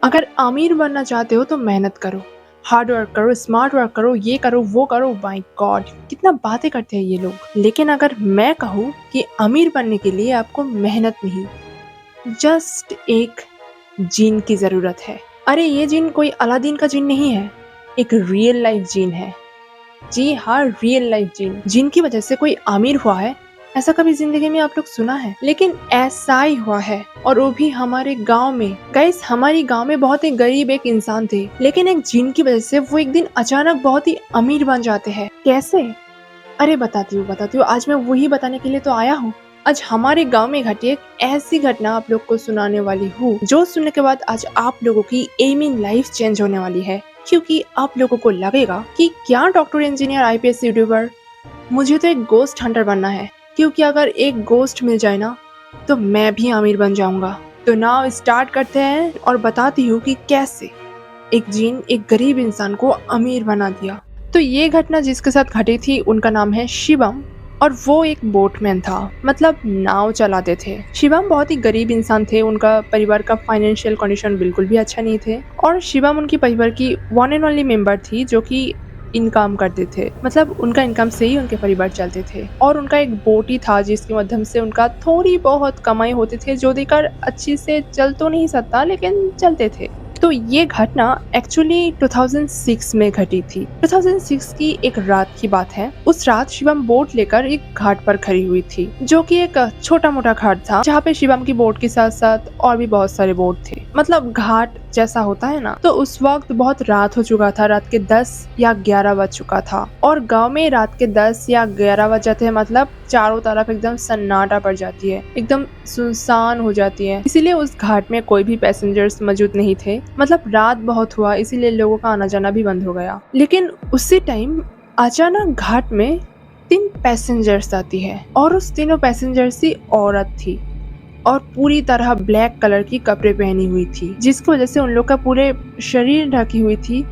अगर अमीर बनना चाहते हो तो मेहनत करो, हार्ड वर्क करो, स्मार्ट वर्क करो, ये करो वो करो। माय गॉड, कितना बातें करते हैं ये लोग। लेकिन अगर मैं कहूँ कि अमीर बनने के लिए आपको मेहनत नहीं, जस्ट एक जीन की जरूरत है। अरे ये जीन कोई अलादीन का जीन नहीं है, एक रियल लाइफ जीन है। जी हाँ, रियल लाइफ जीन, जिनकी वजह से कोई अमीर हुआ है ऐसा कभी जिंदगी में आप लोग सुना है? लेकिन ऐसा ही हुआ है, और वो भी हमारे गांव में। गाइस, हमारी गांव में बहुत ही गरीब एक इंसान थे, लेकिन एक जीन की वजह से वो एक दिन अचानक बहुत ही अमीर बन जाते हैं। कैसे? अरे बताती हूँ, आज मैं वही बताने के लिए तो आया हूँ। आज हमारे गांव में घटी एक ऐसी घटना आप लोग को सुनाने वाली हूँ, जो सुनने के बाद आज आप लोगों की एम इन लाइफ चेंज होने वाली है। क्योंकि आप लोगों को लगेगा कि क्या डॉक्टर, इंजीनियर, आईपीएस, यूट्यूबर, मुझे तो एक गोस्ट हंटर बनना है, क्योंकि अगर एक गोस्ट मिल जाए ना तो मैं भी अमीर बन जाऊंगा। तो नाउ स्टार्ट करते हैं और बताती हूँ कि कैसे एक जीन एक गरीब इंसान को अमीर बना दिया। तो ये घटना जिसके साथ घटी थी उनका नाम है शिवम, और वो एक बोटमैन था, मतलब नाव चलाते थे। शिवम बहुत ही गरीब इंसान थे, उनका परिवार का फाइनेंशियल कंडीशन बिल्कुल भी अच्छा नहीं थे, और शिवम उनकी परिवार की वन एंड ओनली मेंबर थी जो कि इनकम करते थे, मतलब उनका इनकम से ही उनके परिवार चलते थे। और उनका एक बोट ही था जिसके माध्यम से उनका थोड़ी बहुत कमाई होती थी, जो देकर अच्छी से चल तो नहीं सकता लेकिन चलते थे। तो ये घटना एक्चुअली 2006 में घटी थी। 2006 की एक रात की बात है। उस रात शिवम बोट लेकर एक घाट पर खड़ी हुई थी, जो कि एक छोटा मोटा घाट था, जहाँ पे शिवम की बोट के साथ साथ और भी बहुत सारे बोट थे। मतलब घाट जैसा होता है ना। तो उस वक्त बहुत रात हो चुका था, रात के 10 या 11 बज चुका था, और गांव में रात के 10 या 11 बज जाते हैं, मतलब चारों तरफ एकदम सन्नाटा पड़ जाती है, एकदम सुनसान हो जाती है। इसीलिए उस घाट में कोई भी पैसेंजर्स मौजूद नहीं थे, मतलब रात बहुत हुआ, इसीलिए लोगों का आना जाना भी बंद हो गया। लेकिन उसी टाइम अचानक घाट में 3 पैसेंजर्स आती है, और उस तीनों पैसेंजर्स की औरत थी, और पूरी तरह ब्लैक कलर की कपड़े पहनी हुई थी, जिसकी वजह से उन लोग का पूरे शरीर ढकी हुई थी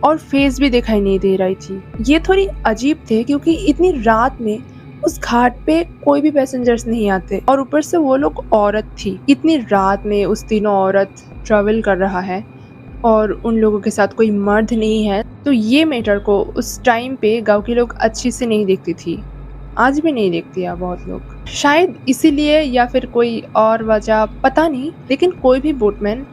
और फेस भी दिखाई नहीं दे रही थी। ये थोड़ी अजीब थे, क्योंकि इतनी रात में उस घाट पे कोई भी पैसेंजर्स नहीं आते, और ऊपर से वो लोग औरत थी। इतनी रात में उस तीनों औरत ट्रेवल कर रहा है और उन लोगों के साथ कोई मर्द नहीं है, तो ये मैटर को उस टाइम पे गांव के लोग अच्छी से नहीं देखती थी, आज भी नहीं देखती है बहुत लोग। शायद इसीलिए या फिर कोई और वजह, पता नहीं, लेकिन कोई भी बोटमैन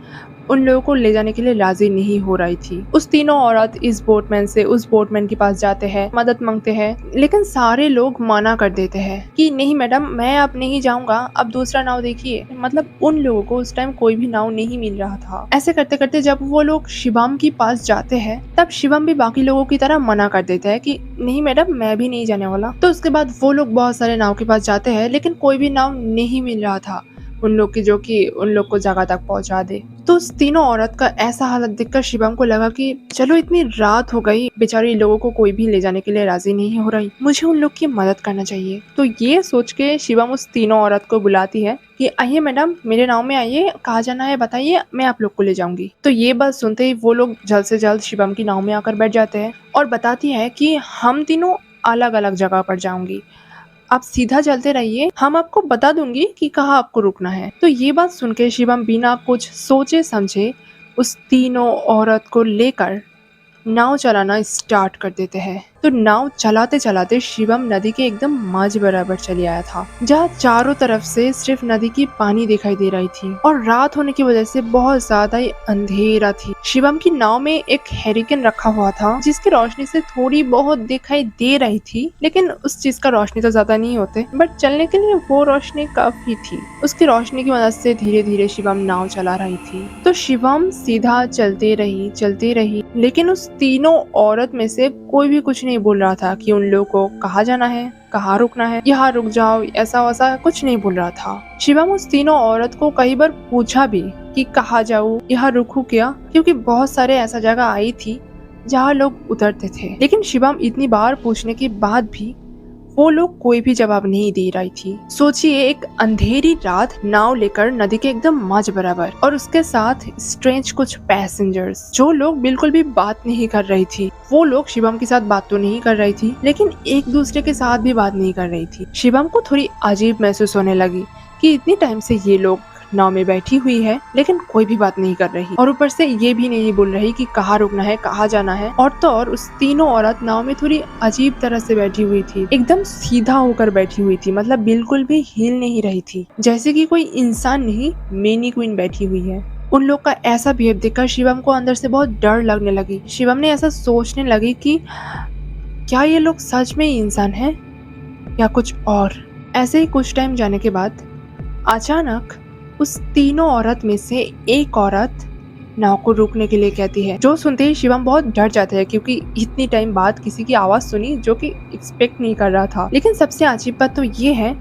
उन लोगों को ले जाने के लिए राजी नहीं हो रही थी। उस तीनों औरत इस बोटमैन से उस बोटमैन के पास जाते हैं, मदद मांगते हैं, लेकिन सारे लोग मना कर देते हैं कि नहीं मैडम, मैं अब नहीं जाऊंगा, अब दूसरा नाव देखिए। मतलब उन लोगों को उस टाइम कोई भी नाव नहीं मिल रहा था। ऐसे करते करते जब वो लोग शिवम के पास जाते हैं, तब शिवम भी बाकी लोगों की तरह मना कर देता है कि नहीं मैडम, मैं भी नहीं जाने वाला। तो उसके बाद वो लोग बहुत सारे नाव के पास जाते हैं, लेकिन कोई भी नाव नहीं मिल रहा था उन लोग की, जो कि उन लोग को जगह तक पहुंचा दे। तो उस तीनों औरत का ऐसा हालत देखकर शिवम को लगा कि चलो, इतनी रात हो गई, बेचारी लोगों को कोई भी ले जाने के लिए राजी नहीं हो रही, मुझे उन लोग की मदद करना चाहिए। तो ये सोच के शिवम उस तीनों औरत को बुलाती है कि आइए मैडम, मेरे नाव में आइए, कहाँ जाना है बताइए, मैं आप लोग को ले जाऊंगी। तो ये बात सुनते ही वो लोग जल्द से जल्द शिवम की नाव में आकर बैठ जाते हैं, और बताती है कि हम तीनों अलग अलग जगह पर जाऊंगी, आप सीधा चलते रहिए, हम आपको बता दूंगी कि कहाँ आपको रुकना है। तो ये बात सुन के शिवम बिना कुछ सोचे समझे उस तीनों औरत को लेकर नाव चलाना स्टार्ट कर देते हैं। तो नाव चलाते चलाते शिवम नदी के एकदम माझ बराबर चले आया था, जहाँ चारों तरफ से सिर्फ नदी की पानी दिखाई दे रही थी, और रात होने की वजह से बहुत ज्यादा ही अंधेरा थी। शिवम की नाव में एक हेरिकेन रखा हुआ था, जिसकी रोशनी से थोड़ी बहुत दिखाई दे रही थी, लेकिन उस चीज का रोशनी तो ज्यादा नहीं होते, बट चलने के लिए वो रोशनी काफी थी। उसकी रोशनी की मदद से धीरे धीरे शिवम नाव चला रही थी। तो शिवम सीधा चलते रही, लेकिन उस तीनों औरत में से कोई भी कुछ नहीं बोल रहा था कि उन लोगों को कहाँ जाना है, कहाँ रुकना है, यहाँ रुक जाओ, ऐसा वैसा कुछ नहीं बोल रहा था। शिवम उस तीनों औरत को कई बार पूछा भी कि कहाँ जाऊँ, यहाँ रुकूं क्या, क्योंकि बहुत सारे ऐसा जगह आई थी जहाँ लोग उतरते थे। लेकिन शिवम इतनी बार पूछने के बाद भी वो लोग कोई भी जवाब नहीं दे रही थी। सोचिए, एक अंधेरी रात, नाव लेकर नदी के एकदम माझ बराबर, और उसके साथ स्ट्रेंज कुछ पैसेंजर्स, जो लोग बिल्कुल भी बात नहीं कर रही थी। वो लोग शिवम के साथ बात तो नहीं कर रही थी, लेकिन एक दूसरे के साथ भी बात नहीं कर रही थी। शिवम को थोड़ी अजीब महसूस होने लगी कि इतनी टाइम से ये लोग नाव में बैठी हुई है लेकिन कोई भी बात नहीं कर रही और ऊपर से ये भी नहीं बोल रही कि कहाँ रुकना है, कहाँ जाना है। और तो और उस तीनों औरत नाव में थोड़ी अजीब तरह से बैठी हुई थी, एकदम सीधा होकर बैठी हुई थी, मतलब बिल्कुल भी हिल नहीं रही थी, जैसे कि कोई इंसान नहीं मेनी क्वीन बैठी हुई है। उन लोग का ऐसा बिहेव देखकर शिवम को अंदर से बहुत डर लगने लगी। शिवम ने ऐसा सोचने लगी कि क्या ये लोग सच में ही इंसान हैं या कुछ और। ऐसे ही कुछ टाइम जाने के बाद अचानक उस तीनों औरत में से एक औरत नाव को रोकने के लिए कहती है, जो सुनते ही शिवम बहुत डर जाता है क्योंकि इतनी टाइम बाद किसी की आवाज सुनी जो कि एक्सपेक्ट नहीं कर रहा था। लेकिन सबसे अजीब बात तो ये है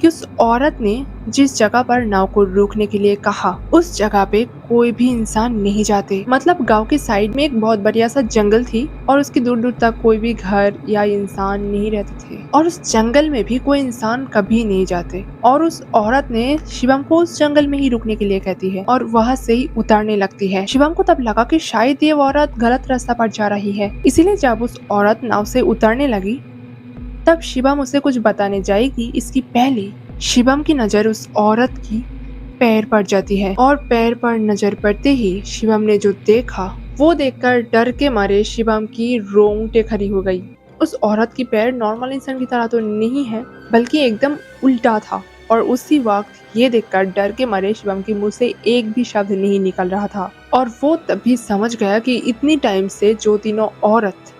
कि उस औरत ने जिस जगह पर नाव को रोकने के लिए कहा उस जगह पे कोई भी इंसान नहीं जाते। मतलब गांव के साइड में एक बहुत बढ़िया सा जंगल थी और उसकी दूर दूर तक कोई भी घर या इंसान नहीं रहते थे और उस जंगल में भी कोई इंसान कभी नहीं जाते। और उस औरत ने शिवम को उस जंगल में ही रुकने के लिए कहती है और वहाँ से ही उतरने लगती है। शिवम को तब लगा कि शायद ये औरत गलत रास्ता पर जा रही है, इसीलिए जब उस औरत नाव से उतरने लगी तब शिवम उसे कुछ बताने जाएगी इसकी पहले शिवम की नजर उस औरत की पैर पर जाती है और पैर पर नजर पड़ते ही शिवम ने जो देखा वो देखकर डर के मारे शिवम की रोंगटे खड़ी हो गई। उस औरत की पैर नॉर्मल इंसान की तरह तो नहीं है बल्कि एकदम उल्टा था और उसी वक्त ये देखकर डर के मारे शिवम के मुंह से एक भी शब्द नहीं निकल रहा था और वो तभी समझ गया कि इतनी टाइम से जो तीनों औरत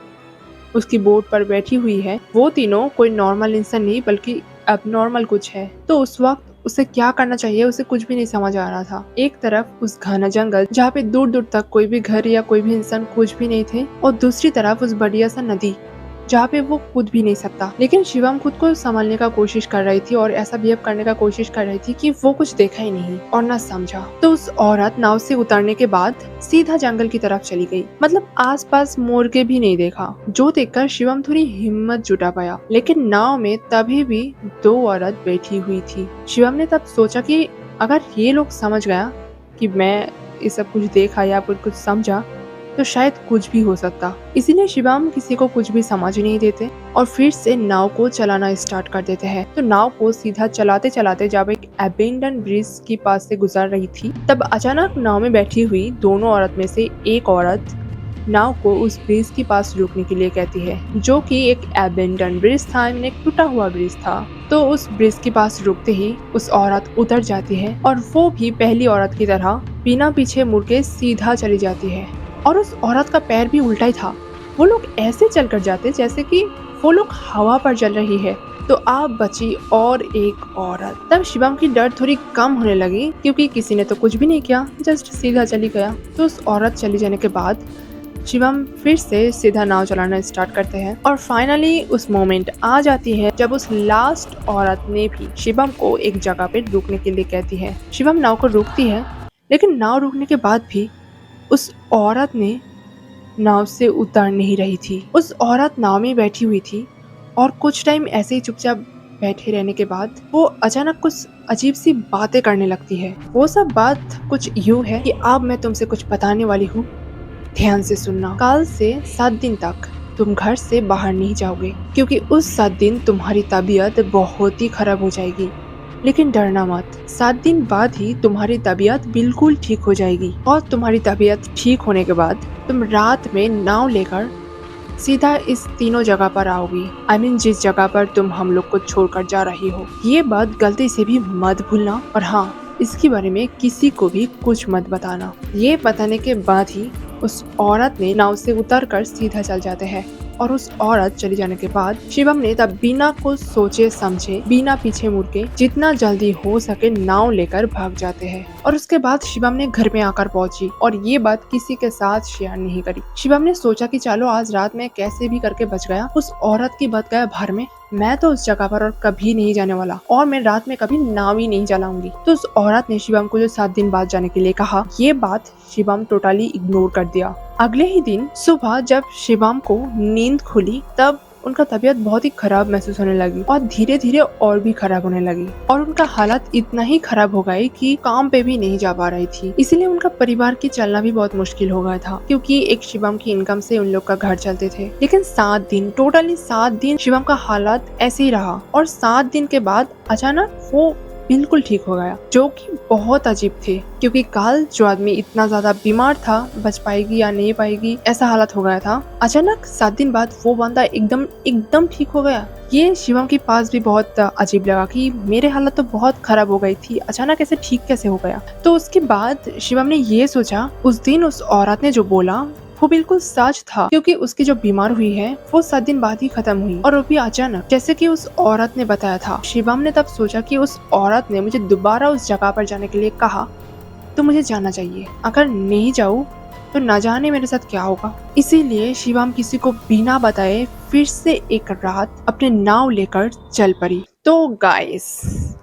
उसकी बोट पर बैठी हुई है वो तीनों कोई नॉर्मल इंसान नहीं बल्कि अबनॉर्मल कुछ है। तो उस वक्त उसे क्या करना चाहिए उसे कुछ भी नहीं समझ आ रहा था। एक तरफ उस घना जंगल जहाँ पे दूर दूर तक कोई भी घर या कोई भी इंसान कुछ भी नहीं थे और दूसरी तरफ उस बढ़िया सा नदी जहाँ पे वो कूद भी नहीं सकता। लेकिन शिवम खुद को संभालने का कोशिश कर रही थी और ऐसा बिहेव करने का कोशिश कर रही थी कि वो कुछ देखा ही नहीं और ना समझा। तो उस औरत नाव से उतरने के बाद सीधा जंगल की तरफ चली गई, मतलब आसपास मोड़ के भी नहीं देखा, जो देखकर शिवम थोड़ी हिम्मत जुटा पाया। लेकिन नाव में तभी भी दो औरत बैठी हुई थी। शिवम ने तब सोचा कि अगर ये लोग समझ गया कि मैं ये सब कुछ देखा या फिर कुछ समझा तो शायद कुछ भी हो सकता। इसीलिए शिवम किसी को कुछ भी समझ नहीं देते और फिर से नाव को चलाना स्टार्ट कर देते हैं। तो नाव को सीधा चलाते चलाते जब एक अबेंडन ब्रिज के पास से गुजर रही थी तब अचानक नाव में बैठी हुई दोनों औरत में से एक औरत नाव को उस ब्रिज के पास रुकने के लिए कहती है, जो कि एक अबेंडन ब्रिज था, एक टूटा हुआ ब्रिज था। तो उस ब्रिज के पास रुकते ही उस औरत उतर जाती है और वो भी पहली औरत की तरह बिना पीछे मुड़ के सीधा चली जाती है और उस औरत का पैर भी उल्टा ही था। वो लोग ऐसे चल कर जाते जैसे कि वो लोग हवा पर चल रही है। तो आप बची और एक औरत। तब शिवम की डर थोड़ी कम होने लगी क्योंकि किसी ने तो कुछ भी नहीं किया, जस्ट सीधा चली गया। तो उस औरत चली जाने के बाद शिवम फिर से सीधा नाव चलाना स्टार्ट करते हैं और फाइनली उस मोमेंट आ जाती है जब उस लास्ट औरत ने भी शिवम को एक जगह पे रुकने के लिए कहती है। शिवम नाव को रोकती है लेकिन नाव रुकने के बाद भी उस औरत ने नाव से उतर नहीं रही थी। उस औरत नाव में बैठी हुई थी और कुछ टाइम ऐसे ही चुपचाप बैठे रहने के बाद वो अचानक कुछ अजीब सी बातें करने लगती है। वो सब बात कुछ यूँ है कि अब मैं तुमसे कुछ बताने वाली हूँ, ध्यान से सुनना। कल से 7 दिन तक तुम घर से बाहर नहीं जाओगे क्योंकि उस 7 दिन तुम्हारी तबीयत बहुत ही खराब हो जाएगी। लेकिन डरना मत, 7 दिन बाद ही तुम्हारी तबीयत बिल्कुल ठीक हो जाएगी और तुम्हारी तबीयत ठीक होने के बाद तुम रात में नाव लेकर सीधा इस तीनों जगह पर आओगी। I mean, जिस जगह पर तुम हम लोग को छोड़कर जा रही हो। ये बात गलती से भी मत भूलना और हाँ, इसके बारे में किसी को भी कुछ मत बताना। ये बताने के बाद ही उस औरत ने नाव से उतरकर सीधा चल जाते हैं और उस औरत चली जाने के बाद शिवम ने तब बिना कुछ सोचे समझे बिना पीछे मुड़ के जितना जल्दी हो सके नाव लेकर भाग जाते हैं। और उसके बाद शिवम ने घर में आकर पहुंची और ये बात किसी के साथ शेयर नहीं करी। शिवम ने सोचा कि चलो आज रात में कैसे भी करके बच गया, उस औरत की बच गया भर में, मैं तो उस जगह पर और कभी नहीं जाने वाला और मैं रात में कभी नाव ही नहीं चलाऊंगी। तो उस औरत ने शिवम को जो 7 दिन बाद जाने के लिए कहा, ये बात शिवम टोटली इग्नोर कर दिया। अगले ही दिन सुबह जब शिवम को नींद खुली तब उनका तबीयत बहुत ही खराब महसूस होने लगी और धीरे धीरे और भी खराब होने लगी और उनका हालत इतना ही खराब हो गई कि काम पे भी नहीं जा पा रही थी। इसीलिए उनका परिवार की चलना भी बहुत मुश्किल हो गया था क्योंकि एक शिवम की इनकम से उन लोग का घर चलते थे। लेकिन 7 दिन, टोटली 7 दिन शिवम का हालत ऐसे ही रहा और 7 दिन के बाद अचानक वो बिल्कुल ठीक हो गया, जो कि बहुत अजीब थे क्योंकि कल जो आदमी इतना ज्यादा बीमार था, बच पाएगी या नहीं पाएगी ऐसा हालत हो गया था, अचानक 7 दिन बाद वो बंदा एकदम एकदम ठीक हो गया। ये शिवम के पास भी बहुत अजीब लगा कि मेरे हालत तो बहुत खराब हो गई थी, अचानक ऐसे ठीक कैसे हो गया। तो उसके बाद शिवम ने ये सोचा उस दिन उस औरत ने जो बोला वो बिल्कुल सच था, क्योंकि उसकी जो बीमार हुई है वो 7 दिन बाद ही खत्म हुई, और वो भी अचानक, जैसे कि उस औरत ने बताया था। शिवम ने तब सोचा कि उस औरत ने मुझे दोबारा उस जगह पर जाने के लिए कहा तो मुझे जाना चाहिए, अगर नहीं जाऊँ तो न जाने मेरे साथ क्या होगा। इसीलिए शिवम किसी को बिना बताए फिर से एक रात अपने नाव लेकर चल पड़ी। तो गाइस,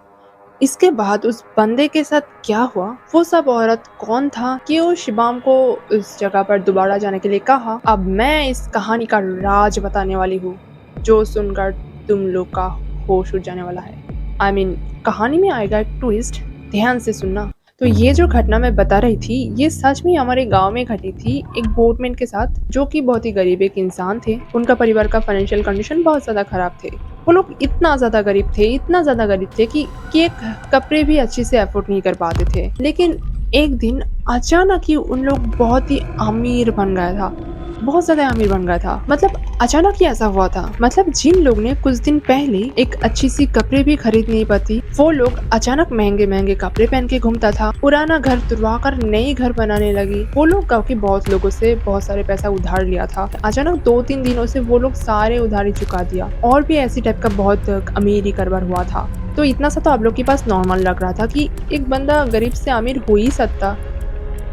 इसके बाद उस बंदे के साथ क्या हुआ, वो सब औरत कौन था कि वो शिवम को उस जगह पर दोबारा जाने के लिए कहा, अब मैं इस कहानी का राज बताने वाली हूँ, जो सुनकर तुम लोग का होश उड़ जाने वाला है। I mean, कहानी में आएगा एक ट्विस्ट, ध्यान से सुनना। तो ये जो घटना मैं बता रही थी ये सच में हमारे गांव में घटी थी, एक बोटमैन के साथ, जो कि बहुत ही गरीब एक इंसान थे। उनका परिवार का फाइनेंशियल कंडीशन बहुत ज्यादा खराब थे। वो लोग इतना ज्यादा गरीब थे, इतना ज्यादा गरीब थे कि एक कपड़े भी अच्छे से अफोर्ड नहीं कर पाते थे। लेकिन एक दिन अचानक ही उन लोग बहुत ही अमीर बन गया था, बहुत ज्यादा अमीर बन गया था। मतलब अचानक ही ऐसा हुआ था, मतलब जिन लोग ने कुछ दिन पहले एक अच्छी सी कपड़े भी खरीद नहीं पाती, वो लोग अचानक महंगे महंगे कपड़े पहन के घूमता था, पुराना घर तुड़वा कर नई घर बनाने लगी। वो लोग गाँव के बहुत लोगों से बहुत सारे पैसा उधार लिया था, अचानक 2-3 दिनों से वो लोग सारे उधारी चुका दिया, और भी ऐसी टाइप का बहुत अमीरी कारोबार हुआ था। तो इतना सा तो आप लोग के पास नॉर्मल लग रहा था कि एक बंदा गरीब से अमीर हो ही सकता,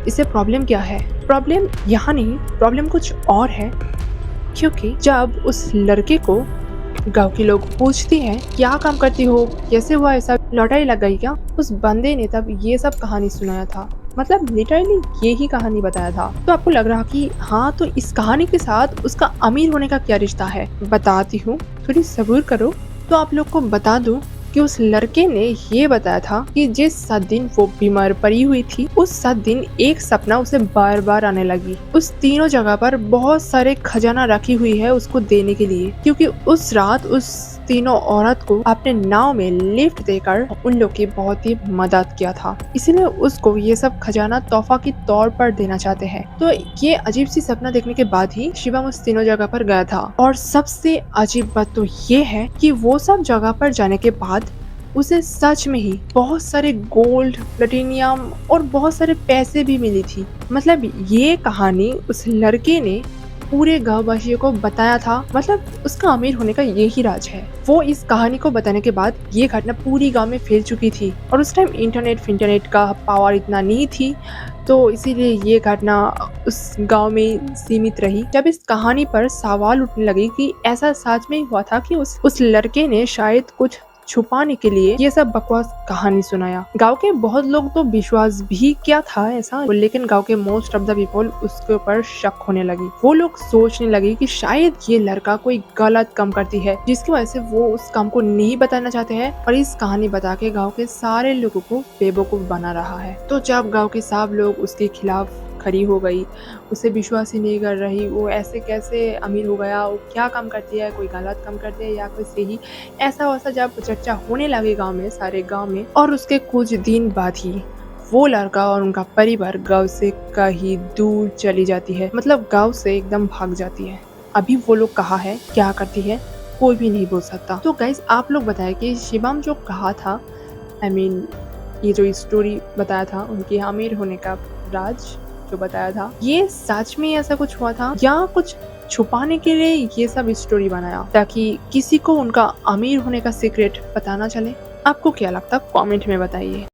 इससे प्रॉब्लम क्या है? प्रॉब्लम यहाँ नहीं, प्रॉब्लम कुछ और है। क्योंकि जब उस लड़के को गांव के लोग पूछती हैं क्या काम करती हो, कैसे हुआ ऐसा, लॉटरी लग गई क्या, उस बंदे ने तब ये सब कहानी सुनाया था, मतलब लिटरली ये ही कहानी बताया था। तो आपको लग रहा कि हाँ, तो इस कहानी के साथ उसका अमीर होने का क्या रिश्ता है, बताती हूँ, थोड़ी सब्र करो। तो आप लोग को बता दूं कि उस लड़के ने ये बताया था कि जिस 7 दिन वो बीमार पड़ी हुई थी, उस 7 दिन एक सपना उसे बार बार आने लगी। उस तीनों जगह पर बहुत सारे खजाना रखी हुई है उसको देने के लिए, क्योंकि उस रात उस तीनों औरत को अपने नाव में लिफ्ट देकर उन लोग की बहुत ही मदद किया था, इसलिए उसको ये सब खजाना तोहफा के तौर पर देना चाहते हैं। तो ये अजीब सी सपना देखने के बाद ही शिवम उस तीनों जगह पर गया था, और सबसे अजीब बात तो ये है कि वो सब जगह पर जाने के बाद उसे सच में ही बहुत सारे गोल्ड, प्लेटिनियम और बहुत सारे पैसे भी मिली थी। मतलब ये कहानी उस लड़के ने पूरे गाँव वासियों को बताया था, मतलब उसका अमीर होने का यही राज है। वो इस कहानी को बताने के बाद ये घटना पूरी गांव में फैल चुकी थी, और उस टाइम इंटरनेट का पावर इतना नहीं थी, तो इसीलिए ये घटना उस गांव में सीमित रही। जब इस कहानी पर सवाल उठने लगे कि ऐसा सच में हुआ था कि उस लड़के ने शायद कुछ छुपाने के लिए ये सब बकवास कहानी सुनाया। गांव के बहुत लोग तो विश्वास भी किया था ऐसा, लेकिन गांव के मोस्ट ऑफ द पीपल उसके ऊपर शक होने लगी। वो लोग सोचने लगे कि शायद ये लड़का कोई गलत काम करती है, जिसकी वजह से वो उस काम को नहीं बताना चाहते हैं, और इस कहानी बता के गाँव के सारे लोगों को बेवकूफ बना रहा है। तो जब गाँव के सब लोग उसके खिलाफ खड़ी हो गई, उसे विश्वास ही नहीं कर रही, वो ऐसे कैसे अमीर हो गया, वो क्या काम करती है, कोई गलत काम करती है या कोई सही, ऐसा वैसा जब चर्चा होने लगे गांव में, सारे गांव में, और उसके कुछ दिन बाद ही वो लड़का और उनका परिवार गांव से कहीं दूर चली जाती है, मतलब गांव से एकदम भाग जाती है। अभी वो लोग कहाँ है, क्या करती है, कोई भी नहीं बोल सकता। तो गाइस, आप लोग बताए कि शिवम जो कहा था, ये जो स्टोरी बताया था उनके अमीर होने का राज जो बताया था, ये सच में ऐसा कुछ हुआ था या कुछ छुपाने के लिए ये सब स्टोरी बनाया ताकि किसी को उनका अमीर होने का सीक्रेट पता ना चले? आपको क्या लगता, कमेंट में बताइए।